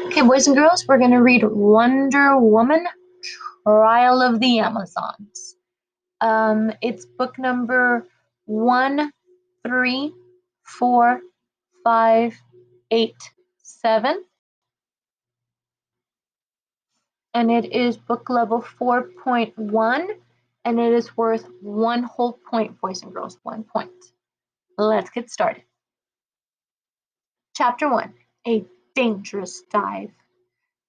Okay, boys and girls, we're going to read Wonder Woman Trial of the Amazons. It's book number 13457, and it is book level 4.1, and it is worth 1 whole point, boys and girls, 1 point. Let's get started. Chapter 1, A Dangerous Dive.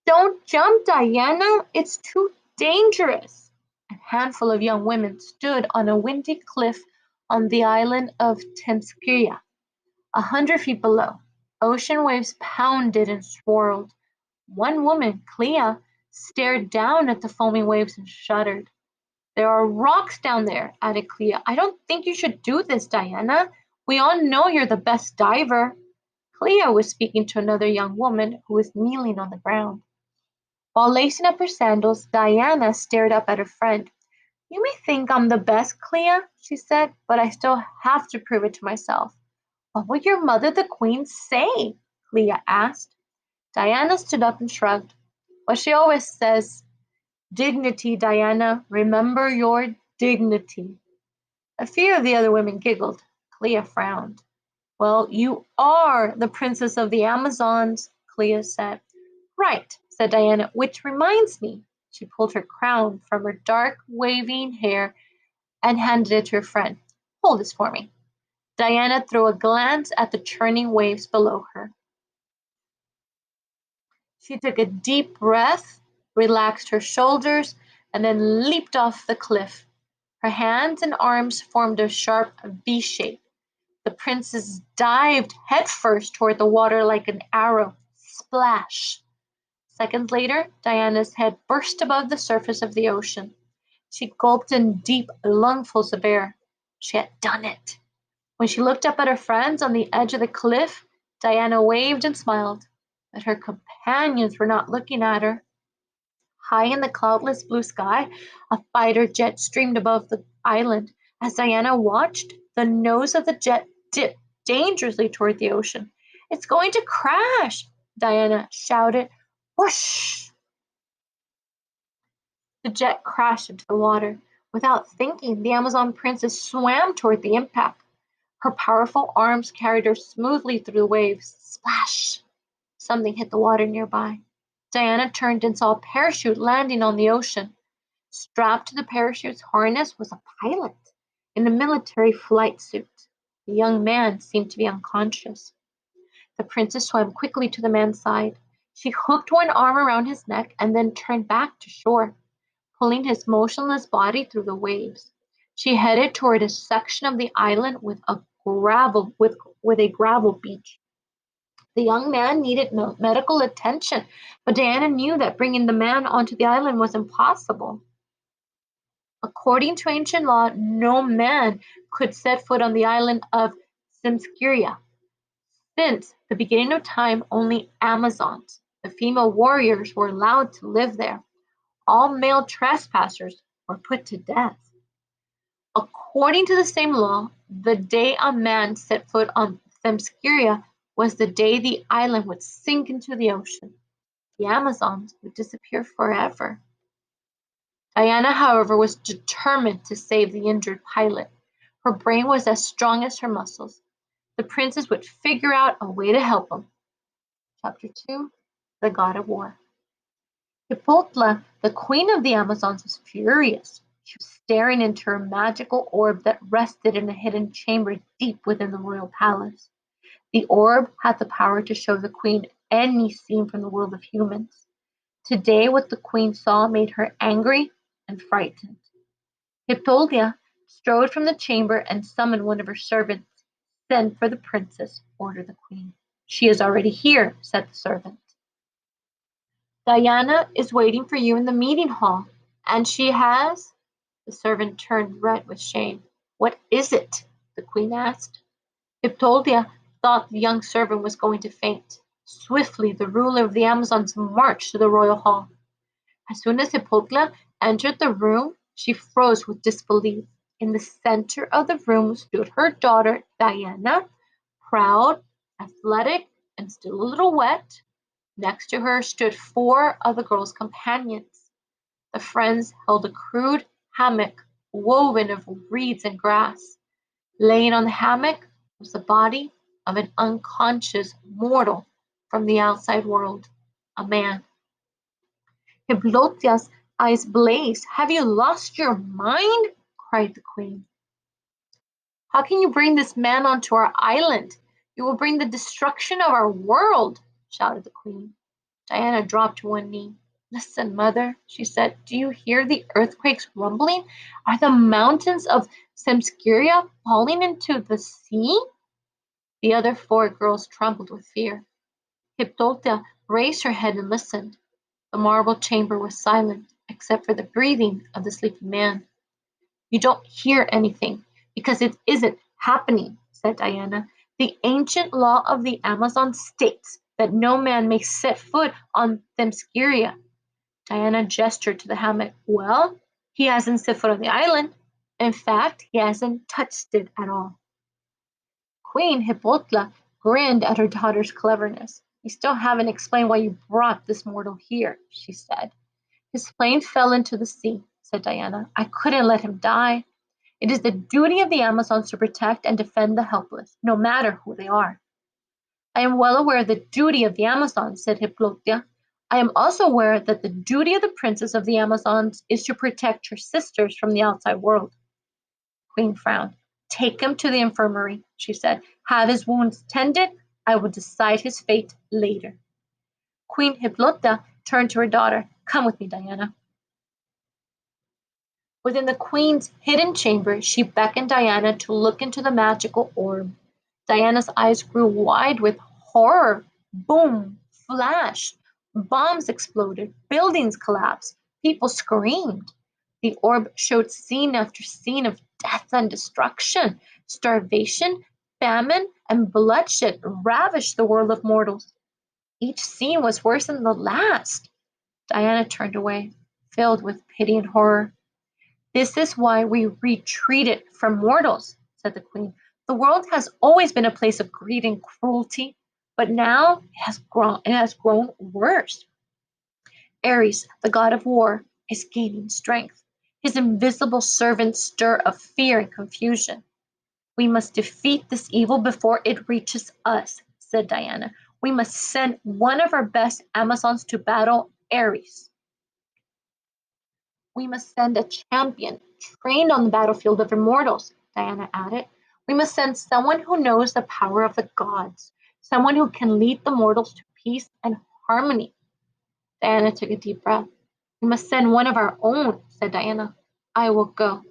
Don't jump, Diana, it's too dangerous. A handful of young women stood on a windy cliff on the island of Themyscira, 100 feet below. Ocean waves pounded and swirled. One woman, Clea, stared down at the foaming waves and shuddered. There are rocks down there, added Clea. I don't think you should do this, Diana. We all know you're the best diver. Clea was speaking to another young woman who was kneeling on the ground. While lacing up her sandals, Diana stared up at her friend. You may think I'm the best, Clea, she said, but I still have to prove it to myself. What will your mother, the queen, say? Clea asked. Diana stood up and shrugged. What she always says, dignity, Diana, remember your dignity. A few of the other women giggled. Clea frowned. Well, you are the princess of the Amazons, Clea said. Right, said Diana, which reminds me. She pulled her crown from her dark, waving hair and handed it to her friend. Hold this for me. Diana threw a glance at the churning waves below her. She took a deep breath, relaxed her shoulders, and then leaped off the cliff. Her hands and arms formed a sharp V shape. The princess dived headfirst toward the water like an arrow. Splash! Seconds later, Diana's head burst above the surface of the ocean. She gulped in deep lungfuls of air. She had done it. When she looked up at her friends on the edge of the cliff, Diana waved and smiled, but her companions were not looking at her. High in the cloudless blue sky, a fighter jet streamed above the island. As Diana watched, the nose of the jet dipped dangerously toward the ocean. It's going to crash, Diana shouted. Whoosh! The jet crashed into the water. Without thinking, the Amazon princess swam toward the impact. Her powerful arms carried her smoothly through the waves. Splash! Something hit the water nearby. Diana turned and saw a parachute landing on the ocean. Strapped to the parachute's harness was a pilot in a military flight suit. The young man seemed to be unconscious. The princess swam quickly to the man's side. She hooked one arm around his neck and then turned back to shore, pulling his motionless body through the waves. She headed toward a section of the island with a gravel beach. The young man needed medical attention, but Diana knew that bringing the man onto the island was impossible. According to ancient law, no man could set foot on the island of Themyscira. Since the beginning of time, only Amazons, the female warriors, were allowed to live there. All male trespassers were put to death. According to the same law, the day a man set foot on Themyscira was the day the island would sink into the ocean. The Amazons would disappear forever. Diana, however, was determined to save the injured pilot. Her brain was as strong as her muscles. The princess would figure out a way to help him. Chapter 2, The God of War. Hippolyta, the queen of the Amazons, was furious. She was staring into her magical orb that rested in a hidden chamber deep within the royal palace. The orb had the power to show the queen any scene from the world of humans. Today, what the queen saw made her angry and frightened. Hippolyta strode from the chamber and summoned one of her servants. Send for the princess, ordered the queen. She is already here, said the servant. Diana is waiting for you in the meeting hall, and she has. The servant turned red with shame. What is it? The queen asked. Hippolyta thought the young servant was going to faint. Swiftly, the ruler of the Amazons marched to the royal hall. As soon as Hippolyta entered the room, she froze with disbelief. In the center of the room stood her daughter, Diana, proud, athletic, and still a little wet. Next to her stood four of the girl's companions. The friends held a crude hammock woven of reeds and grass. Laying on the hammock was the body of an unconscious mortal from the outside world, a man. Hiblotya's eyes blazed. "Have you lost your mind?" cried the queen. "How can you bring this man onto our island? You will bring the destruction of our world," shouted the queen. Diana dropped to one knee. "Listen, mother," she said. "Do you hear the earthquakes rumbling? Are the mountains of Semskyria falling into the sea?" The other four girls trembled with fear. Hippolyta raised her head and listened. The marble chamber was silent, except for the breathing of the sleeping man. "You don't hear anything, because it isn't happening," said Diana. "The ancient law of the Amazon states that no man may set foot on Themyscira." Diana gestured to the hammock. "Well, he hasn't set foot on the island. In fact, he hasn't touched it at all." Queen Hippolyta grinned at her daughter's cleverness. "You still haven't explained why you brought this mortal here," she said. "His plane fell into the sea," said Diana. "I couldn't let him die. It is the duty of the Amazons to protect and defend the helpless, no matter who they are." "I am well aware of the duty of the Amazons," said Hippolyta. "I am also aware that the duty of the princess of the Amazons is to protect her sisters from the outside world." Queen frowned. "Take him to the infirmary," she said. "Have his wounds tended. I will decide his fate later." Queen Hippolyta turned to her daughter. "Come with me, Diana." Within the queen's hidden chamber, she beckoned Diana to look into the magical orb. Diana's eyes grew wide with horror. Boom! Flash! Bombs exploded. Buildings collapsed. People screamed. The orb showed scene after scene of death and destruction. Starvation, famine, and bloodshed ravished the world of mortals. Each scene was worse than the last. Diana turned away, filled with pity and horror. "This is why we retreated from mortals," said the queen. "The world has always been a place of greed and cruelty, but now it has grown worse. Ares, the god of war, is gaining strength. His invisible servants stir up fear and confusion. We must defeat this evil before it reaches us," said Diana. "We must send one of our best Amazons to battle Ares. We must send a champion trained on the battlefield of immortals," Diana added. "We must send someone who knows the power of the gods, someone who can lead the mortals to peace and harmony." Diana took a deep breath. "We must send one of our own," said Diana. "I will go."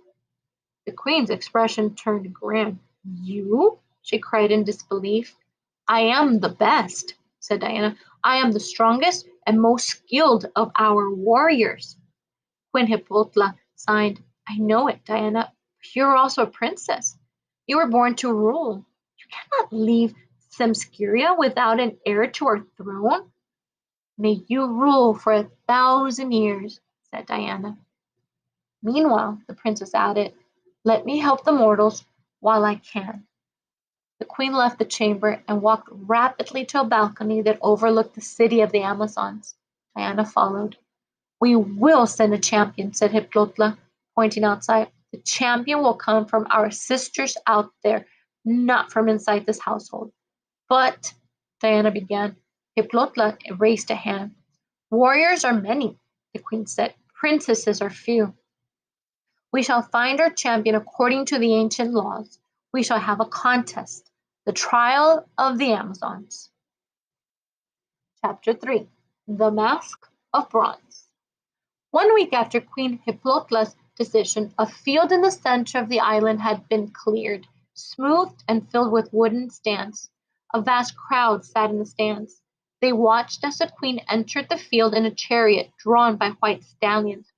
The queen's expression turned grim. "You?" she cried in disbelief. "I am the best," said Diana. "I am the strongest and most skilled of our warriors." Queen Hippolyta sighed. "I know it, Diana. You're also a princess. You were born to rule. You cannot leave Themyscira without an heir to our throne." "May you rule for 1,000 years," said Diana. "Meanwhile," the princess added, "let me help the mortals while I can." The queen left the chamber and walked rapidly to a balcony that overlooked the city of the Amazons. Diana followed. "We will send a champion," said Hippolyta, pointing outside. "The champion will come from our sisters out there, not from inside this household." "But," Diana began. Hippolyta raised a hand. "Warriors are many," the queen said. "Princesses are few. We shall find our champion according to the ancient laws. We shall have a contest, the trial of the Amazons." Chapter 3: The Mask of Bronze. 1 week after Queen Hippolyta's decision, a field in the center of the island had been cleared, smoothed, and filled with wooden stands. A vast crowd sat in the stands. They watched as the queen entered the field in a chariot drawn by white stallions.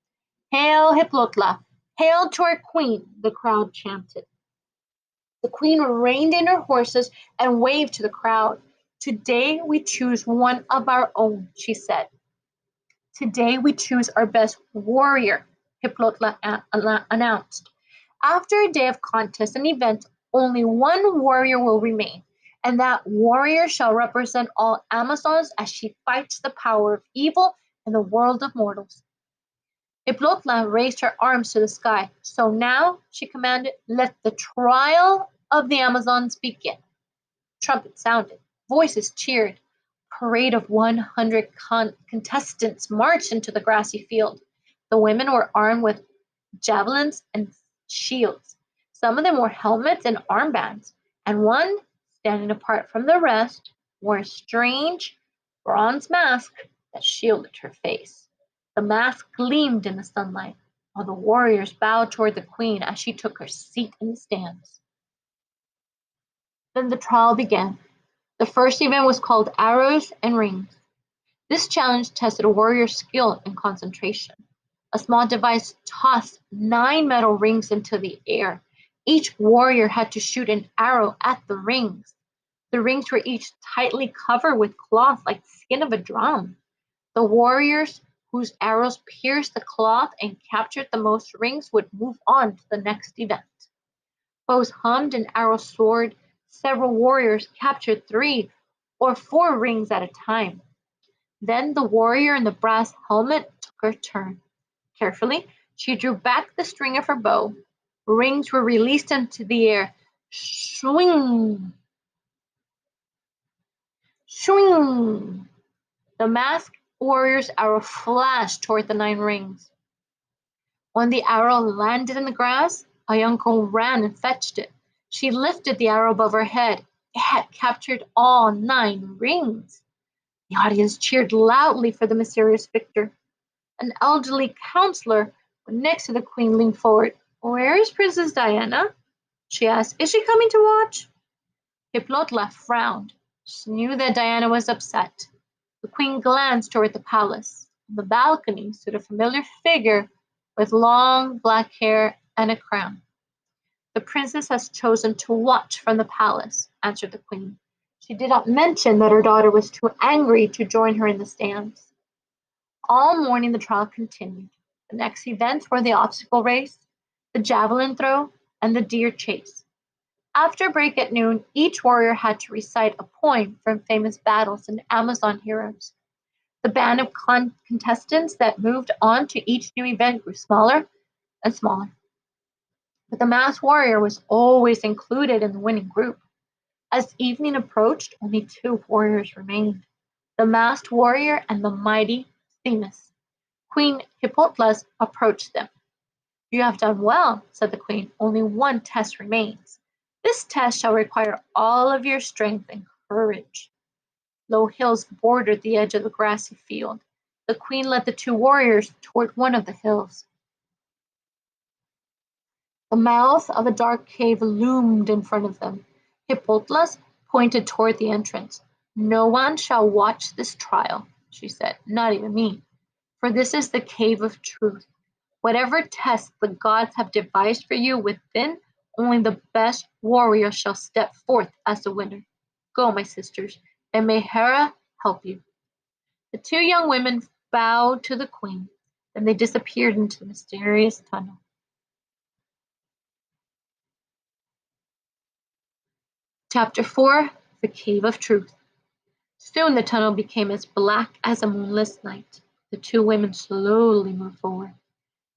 "Hail, Hippolyta! Hail to our queen!" the crowd chanted. The queen reined in her horses and waved to the crowd. "Today we choose one of our own," she said. "Today we choose our best warrior," Hippolyta announced. "After a day of contest and event, only one warrior will remain, and that warrior shall represent all Amazons as she fights the power of evil in the world of mortals. Hiplotla raised her arms to the sky. So now, she commanded, let the trial of the Amazons begin. Trumpets sounded, voices cheered. A parade of 100 contestants marched into the grassy field. The women were armed with javelins and shields. Some of them wore helmets and armbands, and one, standing apart from the rest, wore a strange bronze mask that shielded her face. The mask gleamed in the sunlight, while the warriors bowed toward the queen as she took her seat in the stands. Then the trial began. The first event was called Arrows and Rings. This challenge tested a warrior's skill and concentration. A small device tossed 9 metal rings into the air. Each warrior had to shoot an arrow at the rings. The rings were each tightly covered with cloth like the skin of a drum. The warriors whose arrows pierced the cloth and captured the most rings would move on to the next event. Bows hummed and arrows soared. Several warriors captured 3 or 4 rings at a time. Then the warrior in the brass helmet took her turn. Carefully, she drew back the string of her bow. Rings were released into the air. Swing! Swing! The masked warrior's arrow flashed toward the 9 rings. When the arrow landed in the grass, a young girl ran and fetched it. She lifted the arrow above her head. It had captured all 9 rings. The audience cheered loudly for the mysterious victor. An elderly counselor next to the queen leaned forward. "Where is Princess Diana?" she asked. "Is she coming to watch?" Hiplotla frowned. She knew that Diana was upset. The queen glanced toward the palace. On the balcony stood a familiar figure with long black hair and a crown. "The princess has chosen to watch from the palace," answered the queen. She did not mention that her daughter was too angry to join her in the stands. All morning the trial continued. The next events were the obstacle race, the javelin throw, and the deer chase. After break at noon, each warrior had to recite a poem from famous battles and Amazon heroes. The band of contestants that moved on to each new event grew smaller and smaller. But the masked warrior was always included in the winning group. As evening approached, only 2 warriors remained, the masked warrior and the mighty Themis. Queen Hippotlas approached them. "You have done well," said the queen. "Only one test remains. This test shall require all of your strength and courage." Low hills bordered the edge of the grassy field. The queen led the 2 warriors toward one of the hills. The mouth of a dark cave loomed in front of them. Hippotlas pointed toward the entrance. "No one shall watch this trial," she said, "not even me. For this is the cave of truth. Whatever test the gods have devised for you within, only the best warrior shall step forth as the winner. Go, my sisters, and may Hera help you." The 2 young women bowed to the queen. Then they disappeared into the mysterious tunnel. Chapter 4: The Cave of Truth. Soon the tunnel became as black as a moonless night. The 2 women slowly moved forward.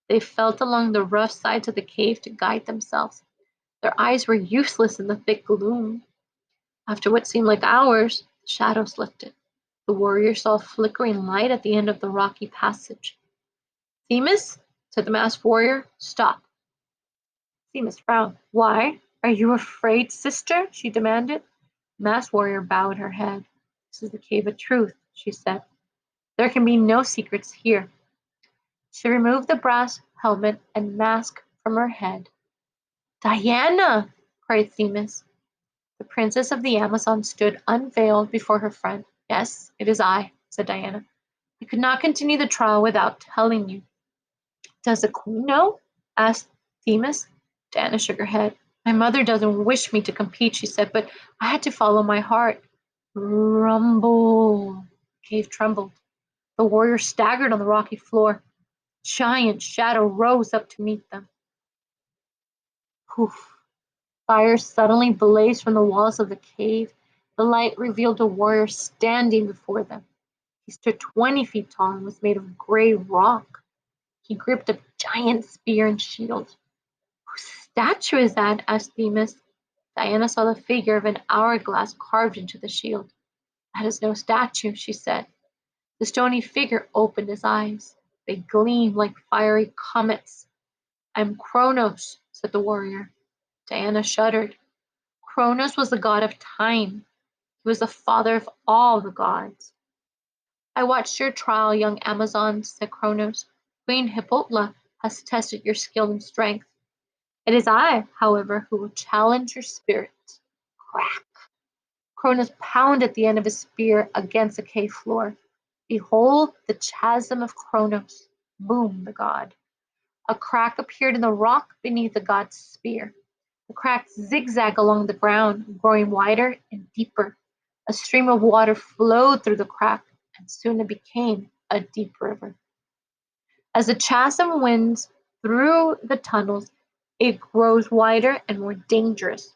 They felt along the rough sides of the cave to guide themselves. Their eyes were useless in the thick gloom. After what seemed like hours, the shadows lifted. The warrior saw a flickering light at the end of the rocky passage. "Themis," said the masked warrior, "stop." Themis frowned. "Why? Are you afraid, sister?" she demanded. The masked warrior bowed her head. "This is the cave of truth," she said. "There can be no secrets here." She removed the brass helmet and mask from her head. "Diana!" cried Themis. The princess of the Amazon stood unveiled before her friend. "Yes, it is I," said Diana. "I could not continue the trial without telling you." "Does the queen know?" asked Themis. Diana shook her head. "My mother doesn't wish me to compete," she said, "but I had to follow my heart." Rumble! The cave trembled. The warrior staggered on the rocky floor. Giant shadow rose up to meet them. Poof! Fire suddenly blazed from the walls of the cave. The light revealed a warrior standing before them. He stood 20 feet tall and was made of gray rock. He gripped a giant spear and shield. "Whose statue is that?" asked Themis. Diana saw the figure of an hourglass carved into the shield. "That is no statue," she said. The stony figure opened his eyes. They gleamed like fiery comets. "I am Kronos," said the warrior. Diana shuddered. Kronos was the god of time. He was the father of all the gods. "I watched your trial, young Amazon," said Kronos. "Queen Hippolyta has tested your skill and strength. It is I, however, who will challenge your spirit." Crack! Kronos pounded the end of his spear against the cave floor. "Behold the chasm of Kronos," boomed the god. A crack appeared in the rock beneath the god's spear. The crack zigzagged along the ground, growing wider and deeper. A stream of water flowed through the crack, and soon it became a deep river. As the chasm winds through the tunnels, it grows wider and more dangerous,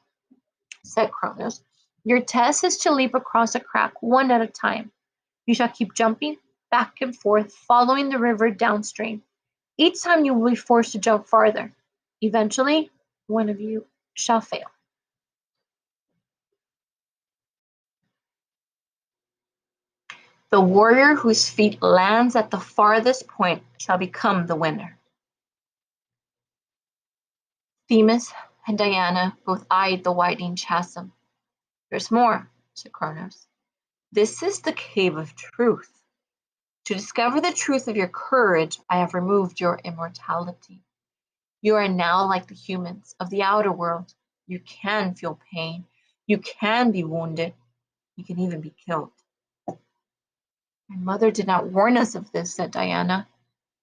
said Kronos. "Your test is to leap across a crack one at a time. You shall keep jumping back and forth, following the river downstream. Each time you will be forced to jump farther. Eventually, one of you shall fail." The warrior whose feet lands at the farthest point shall become the winner. Themis and Diana both eyed the widening chasm. "There's more," said Kronos. "This is the cave of truth. To discover the truth of your courage, I have removed your immortality. You are now like the humans of the outer world. You can feel pain. You can be wounded. You can even be killed." "My mother did not warn us of this," said Diana.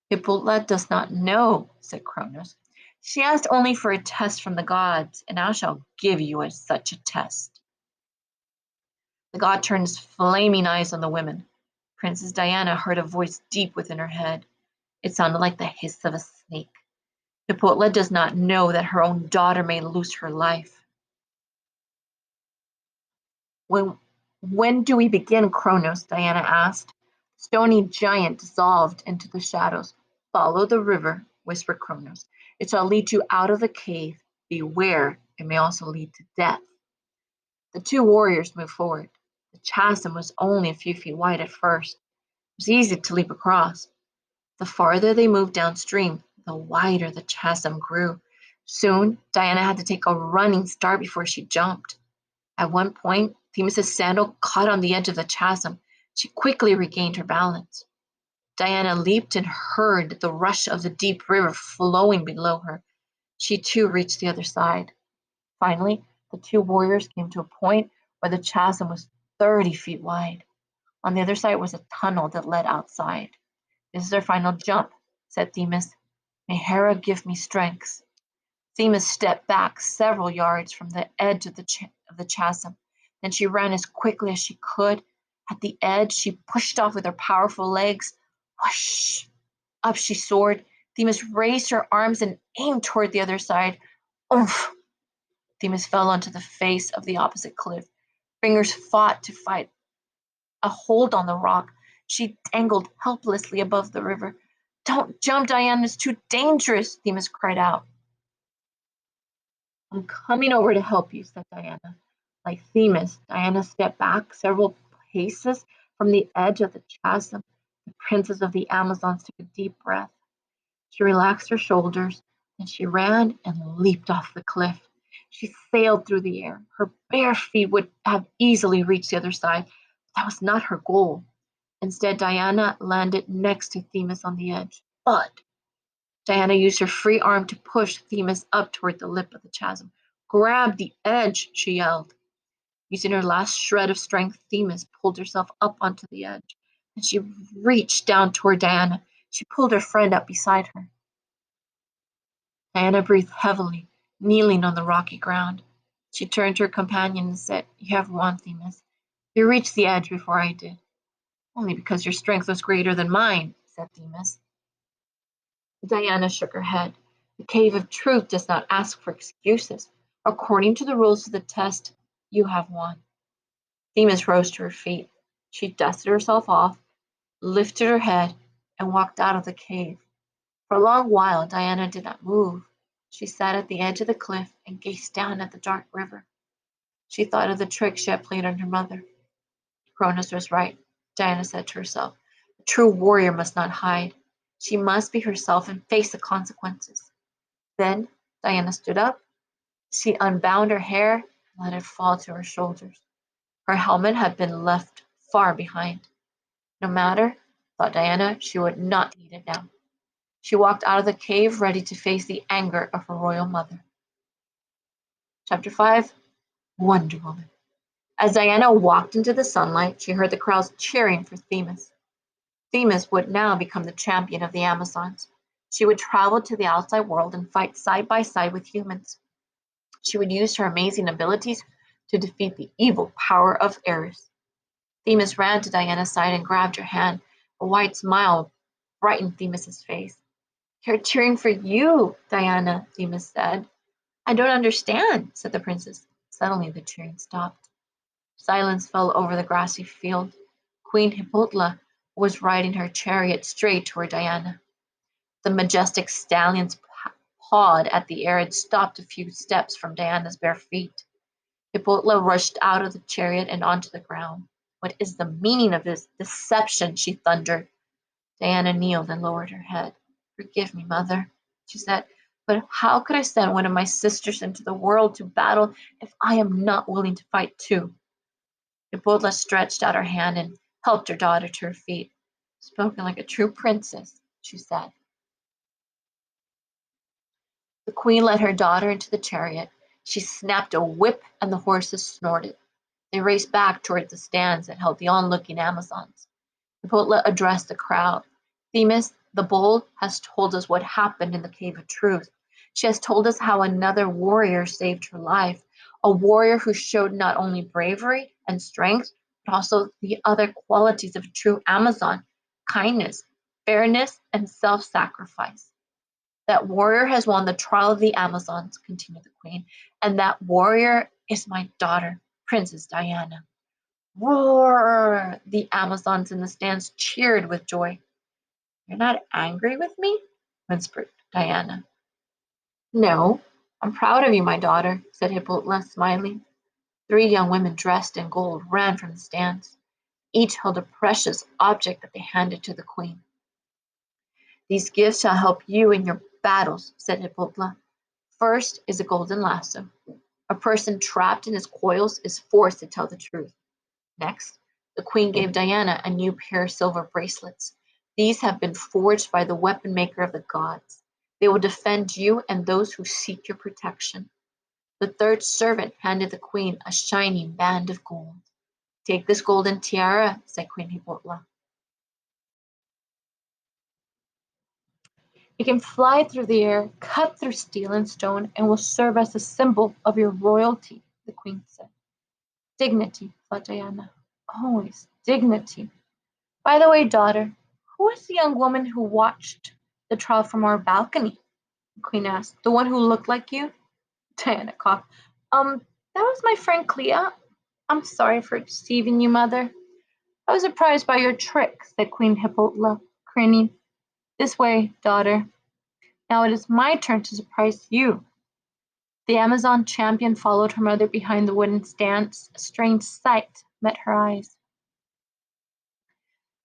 "Hippolyta does not know," said Kronos. "She asked only for a test from the gods, and I shall give you such a test." The god turned his flaming eyes on the women. Princess Diana heard a voice deep within her head. It sounded like the hiss of a snake. "Hippolyta does not know that her own daughter may lose her life." When do we begin, Kronos?" Diana asked. The stony giant dissolved into the shadows. "Follow the river," whispered Kronos. "It shall lead you out of the cave. Beware, it may also lead to death." The two warriors moved forward. The chasm was only a few feet wide at first. It was easy to leap across. The farther they moved downstream, the wider the chasm grew. Soon, Diana had to take a running start before she jumped. At one point, Themis's sandal caught on the edge of the chasm. She quickly regained her balance. Diana leaped and heard the rush of the deep river flowing below her. She too reached the other side. Finally, the two warriors came to a point where the chasm was 30 feet wide. On the other side was a tunnel that led outside. "This is our final jump," said Themis. "May Hera give me strength." Themis stepped back several yards from the edge of the chasm. Then she ran as quickly as she could. At the edge, she pushed off with her powerful legs. Whoosh! Up she soared. Themis raised her arms and aimed toward the other side. Oomph! Themis fell onto the face of the opposite cliff. Fingers fought to fight a hold on the rock. She dangled helplessly above the river. "Don't jump, Diana, it's too dangerous," Themis cried out. "I'm coming over to help you," said Diana. Like Themis, Diana stepped back several paces from the edge of the chasm. The princess of the Amazons took a deep breath. She relaxed her shoulders, and she ran and leaped off the cliff. She sailed through the air. Her bare feet would have easily reached the other side. That was not her goal. Instead, Diana landed next to Themis on the edge. But Diana used her free arm to push Themis up toward the lip of the chasm. "Grab the edge," she yelled. Using her last shred of strength, Themis pulled herself up onto the edge, and she reached down toward Diana. She pulled her friend up beside her. Diana breathed heavily, kneeling on the rocky ground. She turned to her companion and said, "You have won, Themis. You reached the edge before I did." "Only because your strength was greater than mine," said Themis. Diana shook her head. "The cave of truth does not ask for excuses. According to the rules of the test, you have won." Themis rose to her feet. She dusted herself off, lifted her head, and walked out of the cave. For a long while Diana did not move. She sat at the edge of the cliff and gazed down at the dark river. She thought of the trick she had played on her mother. Cronus was right, Diana said to herself. A true warrior must not hide. She must be herself and face the consequences. Then Diana stood up. She unbound her hair and let it fall to her shoulders. Her helmet had been left far behind. No matter, thought Diana, she would not need it now. She walked out of the cave ready to face the anger of her royal mother. Chapter 5. Wonder Woman. As Diana walked into the sunlight, she heard the crowds cheering for Themis. Themis would now become the champion of the Amazons. She would travel to the outside world and fight side by side with humans. She would use her amazing abilities to defeat the evil power of Ares. Themis ran to Diana's side and grabbed her hand. A wide smile brightened Themis's face. "They're cheering for you, Diana," Themis said. "I don't understand," said the princess. Suddenly the cheering stopped. Silence fell over the grassy field. Queen Hippolyta was riding her chariot straight toward Diana. The majestic stallions pawed at the air and stopped a few steps from Diana's bare feet. Hippolyta rushed out of the chariot and onto the ground. "What is the meaning of this deception?" she thundered. Diana kneeled and lowered her head. "Forgive me, mother," she said, "but how could I send one of my sisters into the world to battle if I am not willing to fight too?" Hippolyta stretched out her hand and helped her daughter to her feet. "Spoken like a true princess," she said. The queen led her daughter into the chariot. She snapped a whip and the horses snorted. They raced back towards the stands that held the onlooking Amazons. Hippolyta addressed the crowd. "Themis, the bull, has told us what happened in the Cave of Truth. She has told us how another warrior saved her life, a warrior who showed not only bravery and strength, but also the other qualities of a true Amazon: kindness, fairness, and self-sacrifice. That warrior has won the trial of the Amazons," continued the queen, "and that warrior is my daughter, Princess Diana." Roar! The Amazons in the stands cheered with joy. "You're not angry with me?" whispered Diana. "No, I'm proud of you, my daughter," said Hippolyta, smiling. Three young women dressed in gold ran from the stands. Each held a precious object that they handed to the queen. "These gifts shall help you in your battles," said Hippolyta. "First is a golden lasso. A person trapped in its coils is forced to tell the truth. Next, the queen gave Diana a new pair of silver bracelets. These have been forged by the weapon maker of the gods. They will defend you and those who seek your protection." The third servant handed the queen a shining band of gold. "Take this golden tiara," said Queen Hippolyta. "It can fly through the air, cut through steel and stone, and will serve as a symbol of your royalty," the queen said. "Dignity," thought Diana. "Always dignity. By the way, daughter, who was the young woman who watched the trial from our balcony?" the queen asked. "The one who looked like you?" Diana coughed. That was my friend Clea. I'm sorry for deceiving you, mother." "I was surprised by your trick," said Queen Hippolyta, grinning. "This way, daughter. Now it is my turn to surprise you." The Amazon champion followed her mother behind the wooden stands. A strange sight met her eyes.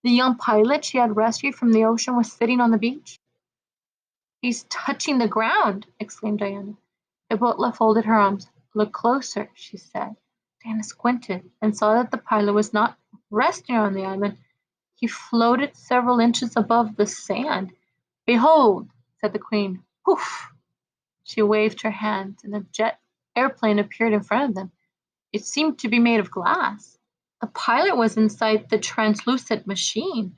The young pilot she had rescued from the ocean was sitting on the beach. "He's touching the ground!" exclaimed Diana. Hippolyta folded her arms. "Look closer," she said. Diana squinted and saw that the pilot was not resting on the island. He floated several inches above the sand. "Behold!" said the queen. "Poof!" She waved her hand, and a jet airplane appeared in front of them. It seemed to be made of glass. The pilot was inside the translucent machine.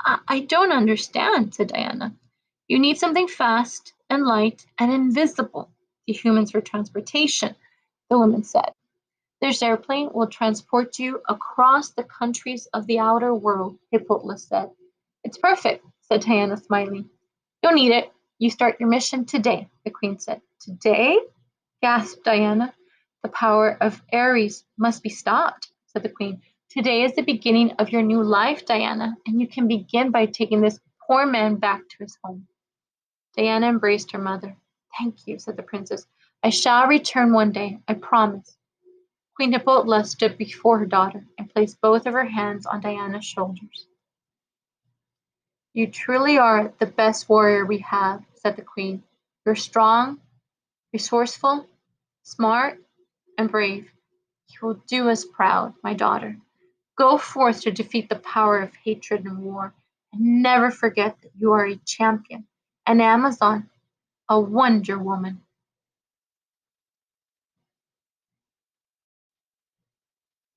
I don't understand," said Diana. "You need something fast and light and invisible. The humans for transportation," the woman said. "This airplane will transport you across the countries of the outer world," Hippolyta said. "It's perfect," said Diana, smiling. "You'll need it. You start your mission today," the queen said. "Today?" gasped Diana. "The power of Ares must be stopped," said the queen. Today is the beginning of your new life, Diana, and you can begin by taking this poor man back to his home. Diana embraced her mother. Thank you, said the princess. I shall return one day, I promise. Queen Hippolyta stood before her daughter and placed both of her hands on Diana's shoulders. You truly are the best warrior we have, said the queen. You're strong, resourceful, smart, and brave. You will do us proud, my daughter. Go forth to defeat the power of hatred and war, and never forget that you are a champion, an Amazon, a Wonder Woman.